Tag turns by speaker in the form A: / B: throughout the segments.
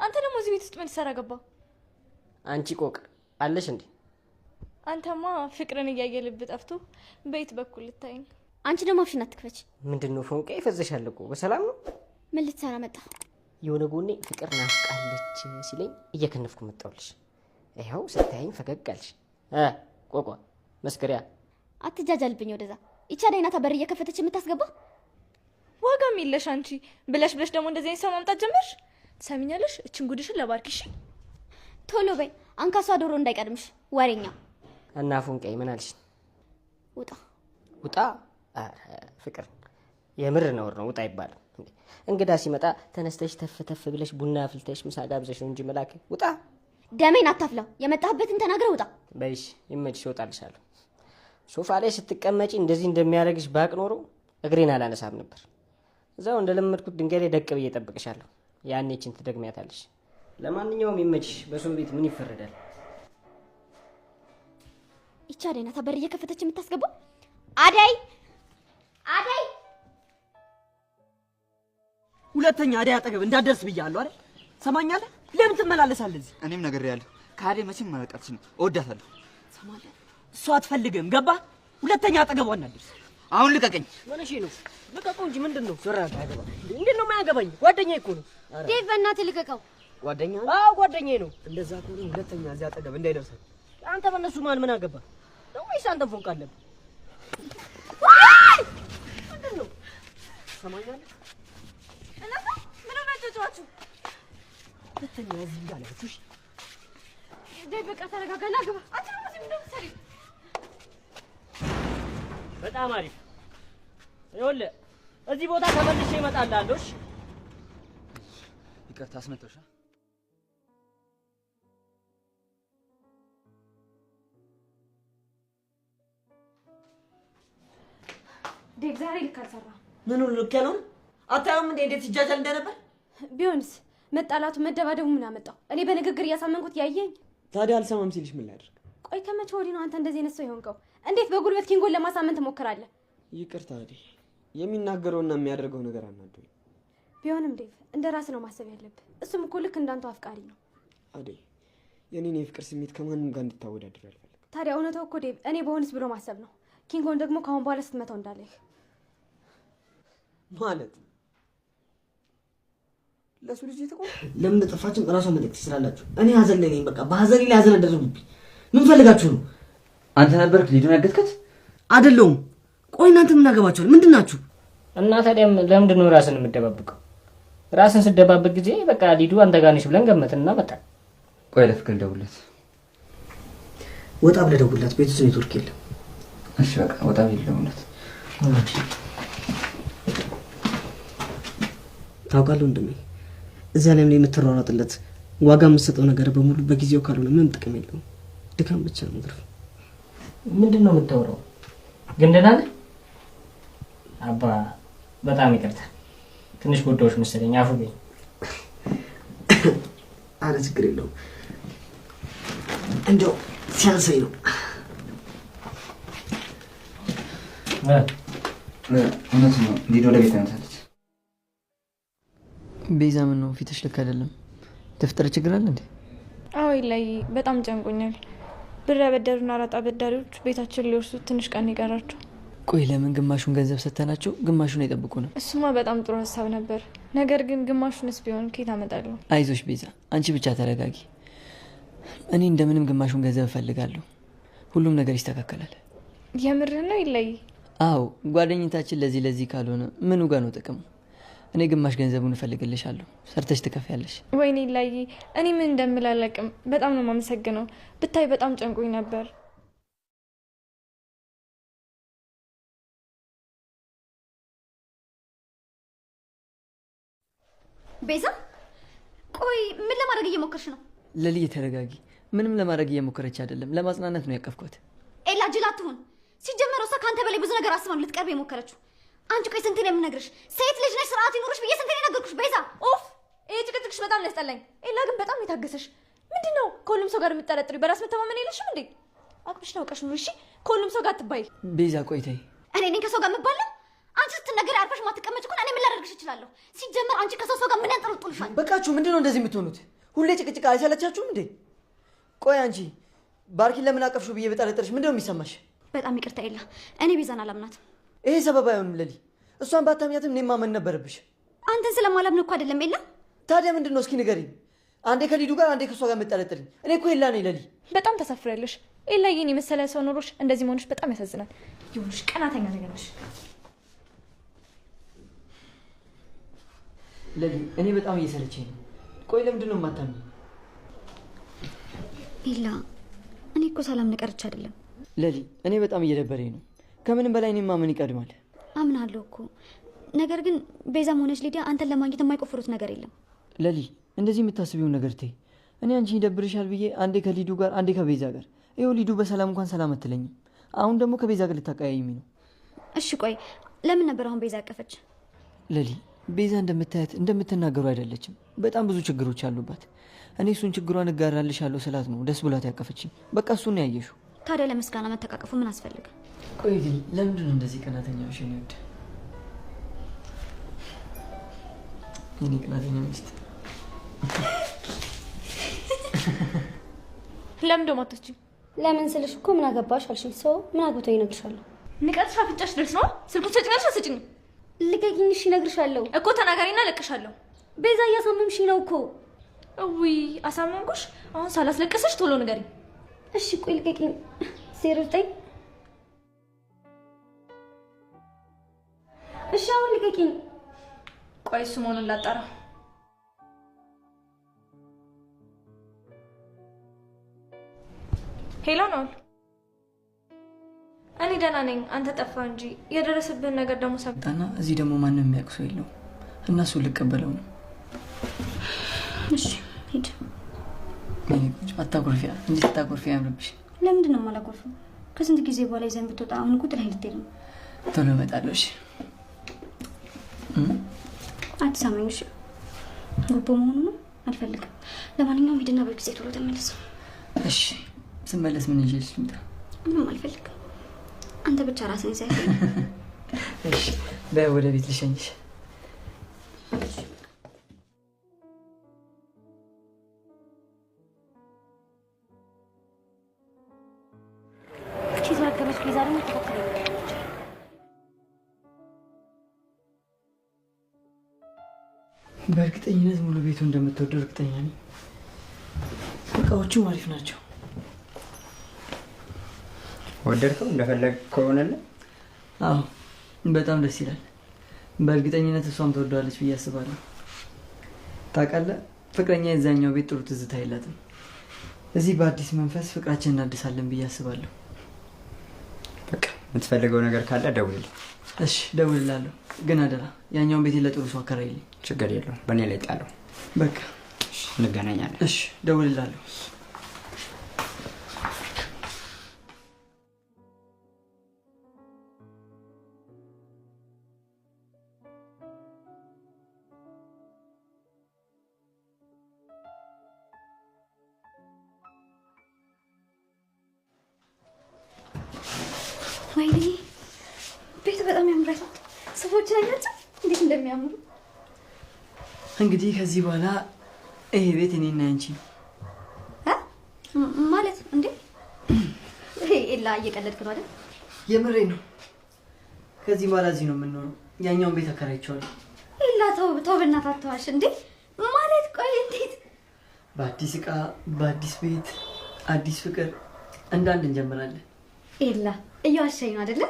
A: አንተ ደግሞ እዚህ ቤት ውስጥ ምን ትሰራ ገባ?
B: አንቺ ቆቅ አለሽ እንዴ?
A: አንተማ ፍቅርን እያየልብ ጠፍቶ በየት በኩል ልታይኝ?
C: አንቺ ደግሞ አፍሽን አትክፈች።
B: ምንድነው ፎንቃ ይፈዘሻል እኮ። በሰላም ነው?
C: ምን ልትሰራ መጣ?
B: የሆነ ጎኔ ፍቅር ናፍቃለች ሲለኝ እየከነፍኩ መጣሁልሽ። ይኸው ስታይኝ ፈገግ አልሽ። ቆቋ መስከሪያ
C: አትጃጃልብኝ ወደዛ። ይቻ ዳይናታ በር እየከፈተች የምታስገባ
A: ዋጋም የለሽ አንቺ። ብለሽ ደግሞ እንደዚህ ሰው ማምጣት ጀመርሽ። ትሰሚኛለሽ? እችን ጉድሽን ለባርኪሽ።
C: ቶሎ በይ አንካሷ ዶሮ እንዳይቀድምሽ ወሬኛ።
B: እና ፎንቃይ ምን አልሽ?
C: ውጣ
B: ውጣ። ፍቅር የምር ነው ውጣ ይባላል። እንግዳ ሲመጣ ተነስተሽ ተፍ ተፍ ብለሽ ቡና አፍልተሽ ምሳ ጋብዘሽ ነው እንጂ መላክ ውጣ።
C: ደሜን አታፍላው። የመጣህበትን ተናግረ ውጣ።
B: በይሽ ይመችሽ፣ እወጣልሻለሁ። ሶፋ ላይ ስትቀመጪ እንደዚህ እንደሚያደርግሽ ባቅ ኖሮ እግሬን አላነሳም ነበር። እዛው እንደለመድኩት ድንጋይ ላይ ደቅ ብዬ እጠብቅሻለሁ። ያኔችን ትደግሚያታለሽ። ለማንኛውም ይመችሽ። በሰው ቤት ምን ይፈረዳል?
C: ይቻ ዳይናታ በር እየከፈተች የምታስገባ አዳይ አዳይ
D: ሁለተኛ አዳይ አጠገብ እንዳደርስ ብያለሁ አይደል? ሰማኛለህ? ለምን ትመላለሳለህ እዚህ?
E: እኔም ነግሬያለሁ። ከአዳይ መቼም ማለቃችን እወዳታለሁ።
D: ሰማኛለህ? እሷ አትፈልግም። ገባ? ሁለተኛ አጠገቧ እንዳደርስ።
E: አሁን ልቀቀኝ።
D: ወነሺ ነው ልቀቀው እንጂ ምንድነው? ዞራ ያገባ እንዴት ነው የማያገባኝ? ጓደኛዬ እኮ ነው።
C: ዴቭ በእናትህ ልቀቀው።
D: ጓደኛ? አዎ ጓደኛዬ ነው። እንደዛ ከሆነ ሁለተኛ እዚህ አጠገብ እንዳይደርስ። አንተ በእነሱ ምን አገባ? ወይስ አንተ ፎንቃ አለብህ? ምንድነው? ሰማኛለህ?
A: እናንተ ምን ሆናችሁ?
D: ሁለተኛ እዚህ እንዳለችሽ
A: ዴቭ በቃ ተረጋጋና ግባ። አንተ ነው እዚህ ምንድነው የምትሰሪው?
D: በጣም አሪፍ። ይኸውልህ እዚህ ቦታ ተመልሼ እመጣልሃለሁ። እሺ?
E: ይቅርታ አስመጣሁሽ።
A: ዴቭ ዛሬ ልክ አልሰራም።
D: ምን ሁሉ ልክ ነው? አታየውም እንዴት ይጃጃል እንደነበር?
A: ቢሆንስ መጣላቱ መደባደቡ ምን አመጣው? እኔ በንግግር እያሳመንኩት ያየኝ።
D: ታዲያ አልሰማም ሲልሽ ምን ላድርግ?
A: ቆይ ከመቼ ወዲህ ነው አንተ እንደዚህ አይነት ሰው የሆንከው? እንዴት በጉልበት ኪንጎን ለማሳመን ትሞክራለህ?
D: ይቅርታ አዴ፣ የሚናገረውና የሚያደርገው ነገር አናዶኝ።
A: ቢሆንም ዴቭ እንደ ራስ ነው ማሰብ ያለብህ። እሱም እኮ ልክ እንዳንተ አፍቃሪ ነው።
D: አዴ፣ የኔን የፍቅር ስሜት ከማንም ጋር እንድታወዳድር አልፈልግም።
A: ታዲያ እውነታው እኮ ዴቭ እኔ በሆንስ ብሎ ማሰብ ነው። ኪንጎን ደግሞ ከአሁን በኋላ ስትመታው እንዳለህ
D: ማለት ለሱ ልጅ ተቆም ለምን ተጠፋችን? ራሷ መልእክት ትስራላችሁ። እኔ ሀዘን ላይ ነኝ። በቃ በሀዘኔ ላይ ሀዘን አደረጉብኝ። ምን ፈልጋችሁ ነው?
E: አንተ ነበርክ ሊዱን ያገትከት?
D: አይደለሁም። ቆይ እናንተ ምን አገባችኋል? ምንድናችሁ?
B: እና ታዲያ ለምንድን ነው ራስን የምትደባብቀው? ራስን ስትደባብቅ ጊዜ በቃ ሊዱ አንተ ጋር ነሽ ብለን ገመትና መጣ።
E: ቆይ ለፍቅር ደውልለት።
D: ወጣ ብለህ ደውልለት። ቤት ውስጥ ኔትወርክ የለም።
E: እሺ በቃ ወጣ ብለህ ደውልለት።
D: ታውቃለህ ወንድሜ፣ እዚያ ላይ የምትሯሯጥለት ዋጋ የምትሰጠው ነገር በሙሉ በጊዜው ካልሆነ ምንም ጥቅም የለውም። ድካም ብቻ ነው ትርፉ።
B: ምንድን ነው የምታወራው? ግን ደህና ነህ? አባ በጣም ይቅርታ፣ ትንሽ ጉዳዮች መሰለኝ። አፉ በይ።
D: አረ ችግር የለውም፣ እንደው ሲያንሰኝ ነው።
E: እውነት ነው። ሊዱ ወደ ቤት መጣለች።
F: ቤዛ ምን ነው ፊትሽ ልክ አይደለም። ተፈጠረ ችግር አለ እንዴ?
A: አዎ ላይ በጣም ጨንቆኛል። ብር ያበደሩና አራጣ አበዳሪዎች ቤታችን ሊወርሱ ትንሽ ቀን ይቀራቸው።
F: ቆይ ለምን ግማሹን ገንዘብ ሰተናቸው ግማሹን አይጠብቁ ነው?
A: እሱማ በጣም ጥሩ ሀሳብ ነበር። ነገር ግን ግማሹንስ ቢሆን ከየት አመጣለሁ?
F: አይዞሽ ቤዛ፣ አንቺ ብቻ ተረጋጊ። እኔ እንደምንም ግማሹን ገንዘብ እፈልጋለሁ። ሁሉም ነገር ይስተካከላል።
A: የምርህ ነው ይለይ?
F: አዎ፣ ጓደኝታችን ለዚህ ካልሆነ ምኑ ጋር ነው ጥቅሙ? እኔ ግማሽ ገንዘቡን እፈልግልሻለሁ፣ ሰርተሽ ትከፍያለሽ።
A: ወይኔ ላይ እኔ ምን እንደምላላቅም። በጣም ነው የማመሰግነው። ብታይ በጣም ጨንቆኝ ነበር።
C: ቤዛ፣ ቆይ ምን ለማድረግ እየሞከርሽ ነው?
F: ለልዬ ተረጋጊ። ምንም ለማድረግ እየሞከረች አይደለም፣ ለማጽናናት ነው ያቀፍኳት።
C: ኤላ ጅል አትሁን። ሲጀመር እሷ ከአንተ በላይ ብዙ ነገር አስባ ነው ልትቀርብ የሞከረችው። አንቺ ቆይ ስንቴ ነው የምነግርሽ? ሴት ልጅ ነሽ፣ ስርዓት ይኖርሽ ብዬ ስንቴ ነው የነገርኩሽ? ቤዛ ኦፍ!
A: ይሄ ጭቅጭቅሽ በጣም ያስጠላኝ። ኤላ ግን በጣም የታገሰሽ ምንድነው? ከሁሉም ሰው ጋር የምትጠረጥሪ በራስ መተማመን የለሽም እንዴ? አቅምሽ ነው ቀሽ ነው። እሺ ከሁሉም ሰው ጋር አትባይ።
F: ቤዛ ቆይ ተይ።
C: እኔ ነኝ ከሰው ጋር የምባለው? አንቺ ስትነገሪ አርፈሽ ማትቀመጭ ከሆነ እኔ ምን ላደርግሽ እችላለሁ? ሲጀመር አንቺ ከሰው ጋር ምን ያንጠለጥልሻል?
F: በቃችሁ። ምንድነው እንደዚህ የምትሆኑት? ሁሌ ጭቅጭቅ አይሰለቻችሁም እንዴ? ቆይ አንቺ ባርኪን ለምን አቀፍሽው ብዬ በጠረጠርሽ ምንድነው የሚሰማሽ?
C: በጣም ይቅርታ ኤላ፣ እኔ ቤዛን አላምናትም።
F: ይሄ ሰበብ አይሆንም ለሊ። እሷን ባታምኛትም እኔ ማመን ነበረብሽ።
C: አንተን ስለማላምን እኮ አይደለም ኤላ።
F: ታዲያ ምንድነው? እስኪ ንገሪኝ። አንዴ ከሊዱ ጋር አንዴ ከእሷ ጋር የምጠረጥርኝ። እኔ እኮ ኤላ ነኝ ለሊ።
A: በጣም ተሳፍሪያለሽ ኤላ። የኔ የመሰለ ሰው ኖሮሽ እንደዚህ መሆንሽ በጣም ያሳዝናል። ይሁንሽ፣ ቀናተኛ ነገር ነሽ
F: ለሊ። እኔ በጣም እየሰለቸኝ ነው። ቆይ ለምንድን ነው የማታምኝ?
C: ኤላ፣ እኔ እኮ ሰላም ቀርቼ አይደለም
F: ለሊ። እኔ በጣም እየደበረኝ ነው። ከምንም በላይ እኔን ማመን ይቀድማል።
C: አምናለሁ እኮ፣ ነገር ግን ቤዛም ሆነች ሊዲያ አንተን ለማግኘት የማይቆፍሩት ነገር የለም።
F: ለሊ፣ እንደዚህ የምታስቢውን ነገር ተይ። እኔ አንቺ ይደብርሻል ብዬ አንዴ ከሊዱ ጋር አንዴ ከቤዛ ጋር፣ ይኸው ሊዱ በሰላም እንኳን ሰላም አትለኝም። አሁን ደግሞ ከቤዛ ጋር ልታቀያይሚ ነው። እሺ
C: ቆይ ለምን ነበር አሁን ቤዛ ያቀፈች?
F: ለሊ፣ ቤዛ እንደምታያት እንደምትናገሩ አይደለችም። በጣም ብዙ ችግሮች አሉባት። እኔ እሱን ችግሯን እጋራልሻለሁ ስላት ነው ደስ ብሏት ያቀፈችኝ። በቃ እሱን ነው ያየሽው።
C: ታዲያ ለምስጋና መተቃቀፉ ምን አስፈልገ?
F: ቆይ ግን ለምንድን ነው እንደዚህ ቀናተኛ ነሽ? የኔ ቀናተኛ ሚስት
A: ለምን ደሞ አትወጪ?
G: ለምን ስልሽ እኮ ምን አገባሽ አልሽኝ። ሰው ምን አግብቶ ይነግርሻለሁ?
A: ንቀትሽ አፍንጫሽ ድረስ ነው። ስልኩን ትሰጪኛለሽ አትሰጪኝ?
G: ልቀቂኝ። እሺ እነግርሻለሁ
A: እኮ ተናጋሪና ለቅሻለሁ።
G: ቤዛ እያሳመምሽኝ ነው እኮ።
A: እውይ አሳመምኩሽ? አሁን ሳላስለቅስሽ ቶሎ ንገሪኝ።
G: እሺ ቆይ ልቀቂኝ። 09 እሺ አሁን ልቀቂኝ።
A: ቆይ እሱ መሆኑን ላጣራ። ሄሎ ነው። እኔ ደህና ነኝ። አንተ ጠፋ እንጂ የደረሰብህን ነገር ደግሞ ሰምታና
F: እዚህ ደግሞ ማንም የሚያውቅ ሰው የለው እና እሱን ልቀበለው ነው።
C: እሺ ሂድ።
F: አታኮርፊያ። እንዴት አታኮርፊያ? ያምርብሽ።
C: ለምንድን ነው የማላኮርፈው? ከስንት ጊዜ በኋላ ይዘን ብትወጣ አሁን እኮ ጥለኸኝ ልትሄድ ነው።
F: ቶሎ እመጣለሁ። እሺ
C: አትሳመኝ። እሺ ጉቦ መሆኑ ነው አልፈልግም። ለማንኛውም ሂድና በጊዜ ቶሎ ተመለስ።
F: እሺ ስመለስ ምን ይዤልሽ ልምጣ?
C: ምንም አልፈልግም። አንተ ብቻ ራስን ይዘህ።
F: እሺ ወደ ቤት ልሸኝሽ። በእርግጠኝነት ሙሉ ቤቱ እንደምትወደው እርግጠኛ ነኝ። እቃዎቹም አሪፍ ናቸው።
E: ወደድከው? እንደፈለግ ከሆነልህ?
F: አዎ በጣም ደስ ይላል። በእርግጠኝነት እሷም ትወደዋለች ብዬ አስባለሁ። ታውቃለህ፣ ፍቅረኛ የዛኛው ቤት ጥሩ ትዝታ የላትም። እዚህ በአዲስ መንፈስ ፍቅራችን እናድሳለን ብዬ አስባለሁ።
E: በቃ የምትፈልገው ነገር ካለ ደውልልኝ።
F: እሺ ደውልላለሁ፣ ግን አደራ ያኛውን ቤት ለጥሩ ሰው አከራይልኝ።
E: ችግር የለውም፣ በእኔ ላይ ጣለው።
F: በቃ
E: እንገናኛለን።
F: እሺ ደውልላለሁ።
C: ወይኔ ቤቱ በጣም ያምራል። ሰዎች ናቸው እንዴት እንደሚያምሩ።
F: እንግዲህ ከዚህ በኋላ ይሄ ቤት እኔና አንቺ
C: ማለት እንዴ? ኤላ እየቀለድክ ነው አይደል?
F: የምሬ ነው። ከዚህ በኋላ እዚህ ነው የምንኖረው። ያኛውን ቤት አከራይቼዋለሁ።
C: ኤላ ተው ተው፣ በእናትህ አትዋሽ እንዴ! ማለት ቆይ እንዴት?
F: በአዲስ እቃ፣ በአዲስ ቤት፣ አዲስ ፍቅር እንዳንድ እንጀምራለን።
C: ኤላ እየዋሸኝ ነው አይደለ?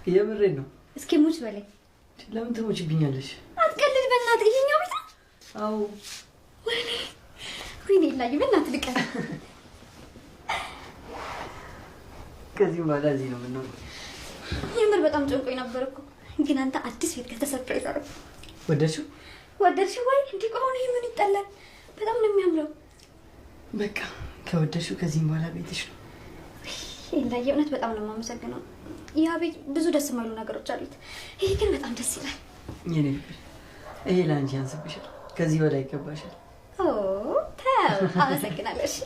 F: የምሬ ነው።
C: እስኪ ሙች በለኝ።
F: ለምን ትሞችብኛለሽ?
C: አትቀልድ በእናትህ። ይሄኛው ቤት ነው?
F: አዎ።
C: ወይኔ ወይኔ ኤላዬ በእናትህ ልቀር።
F: ከዚህ በኋላ እዚህ ነው የምንኖረው።
C: የምር በጣም ጨንቆኝ ነበር እኮ፣ ግን አንተ አዲስ ቤት ከተሰርፕራይዝ አደረኩ።
F: ወደድሽው?
C: ወደድሽው ወይ? እንዲህ ከሆነ ይሄ ምን ይጠላል? በጣም ነው የሚያምረው።
F: በቃ ከወደድሽው ከዚህም በኋላ ቤትሽ ነው።
C: ኤላዬ እውነት በጣም ነው የማመሰግነው። ያ ቤት ብዙ ደስ የማይሉ ነገሮች አሉት፣ ይሄ ግን በጣም ደስ ይላል።
F: የኔ ፍቅር፣ ይሄ ለአንቺ ያንስብሻል። ከዚህ በላይ ይገባሻል።
C: ኦ ተው፣ አመሰግናለሁ። እሺ